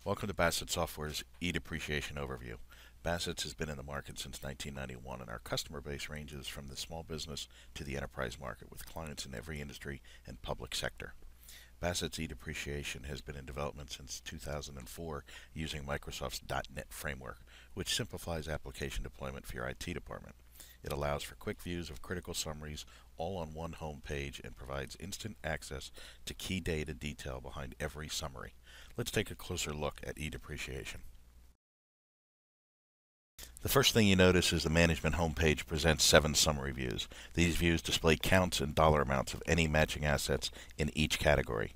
Welcome to Bassett Software's eDepreciation overview. Bassets has been in the market since 1991, and our customer base ranges from the small business to the enterprise market, with clients in every industry and public sector. Bassett's eDepreciation has been in development since 2004 using Microsoft's .NET framework, which simplifies application deployment for your IT department. It allows for quick views of critical summaries all on one home page and provides instant access to key data detail behind every summary. Let's take a closer look at eDepreciation. The first thing you notice is the management homepage presents 7 summary views. These views display counts and dollar amounts of any matching assets in each category.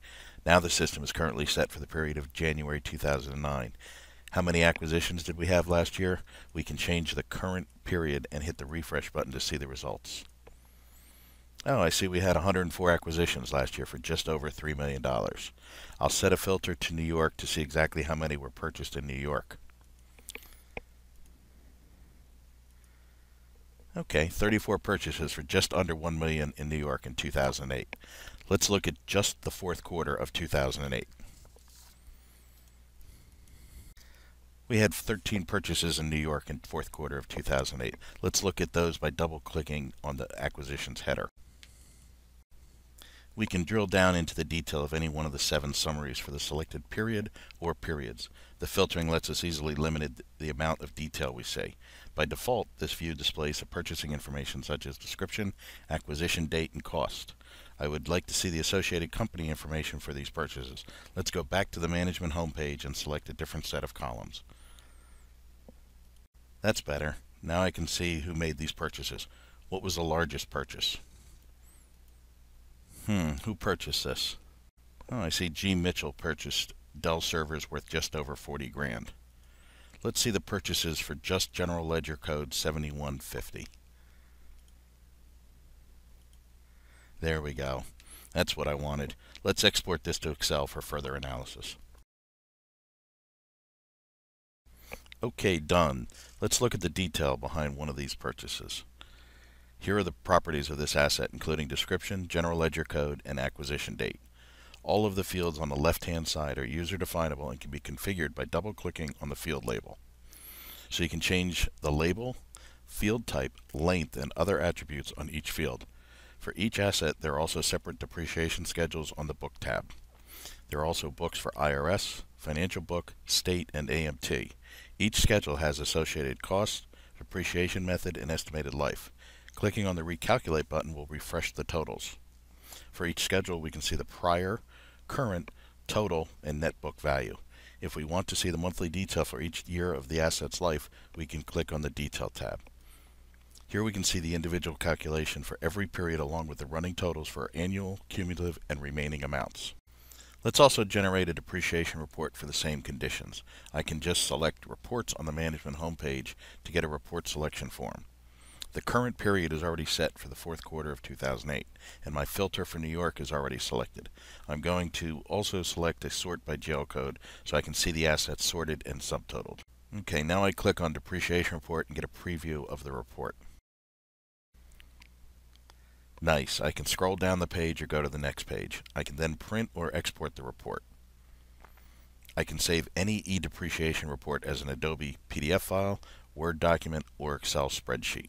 Now the system is currently set for the period of January 2009. How many acquisitions did we have last year? We can change the current period and hit the refresh button to see the results. Oh, I see we had 104 acquisitions last year for just over $3 million. I'll set a filter to New York to see exactly how many were purchased in New York. Okay, 34 purchases for just under $1 million in New York in 2008. Let's look at just the fourth quarter of 2008. We had 13 purchases in New York in fourth quarter of 2008. Let's look at those by double-clicking on the acquisitions header. We can drill down into the detail of any one of the 7 summaries for the selected period or periods. The filtering lets us easily limit the amount of detail we see. By default, this view displays the purchasing information such as description, acquisition date, and cost. I would like to see the associated company information for these purchases. Let's go back to the management homepage and select a different set of columns. That's better. Now I can see who made these purchases. What was the largest purchase? Who purchased this? Oh, I see G. Mitchell purchased Dell servers worth just over 40 grand. Let's see the purchases for just General Ledger Code 7150. There we go. That's what I wanted. Let's export this to Excel for further analysis. Okay, done. Let's look at the detail behind one of these purchases. Here are the properties of this asset, including description, general ledger code, and acquisition date. All of the fields on the left-hand side are user-definable and can be configured by double-clicking on the field label. So you can change the label, field type, length, and other attributes on each field. For each asset, there are also separate depreciation schedules on the Book tab. There are also books for IRS, Financial Book, State, and AMT. Each schedule has associated costs, depreciation method, and estimated life. Clicking on the Recalculate button will refresh the totals. For each schedule, we can see the prior, current, total, and net book value. If we want to see the monthly detail for each year of the asset's life, we can click on the Detail tab. Here we can see the individual calculation for every period along with the running totals for annual, cumulative, and remaining amounts. Let's also generate a depreciation report for the same conditions. I can just select Reports on the Management homepage to get a report selection form. The current period is already set for the fourth quarter of 2008, and my filter for New York is already selected. I'm going to also select a sort by jail code so I can see the assets sorted and subtotaled. Okay, now I click on Depreciation Report and get a preview of the report. Nice, I can scroll down the page or go to the next page. I can then print or export the report. I can save any eDepreciation report as an Adobe PDF file, Word document, or Excel spreadsheet.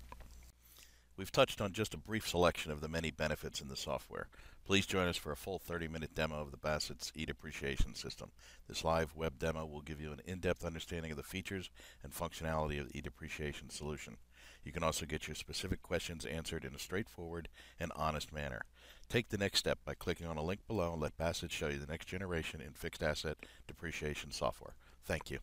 We've touched on just a brief selection of the many benefits in the software. Please join us for a full 30-minute demo of the Bassett's eDepreciation system. This live web demo will give you an in-depth understanding of the features and functionality of the eDepreciation solution. You can also get your specific questions answered in a straightforward and honest manner. Take the next step by clicking on a link below and let Bassett show you the next generation in fixed asset depreciation software. Thank you.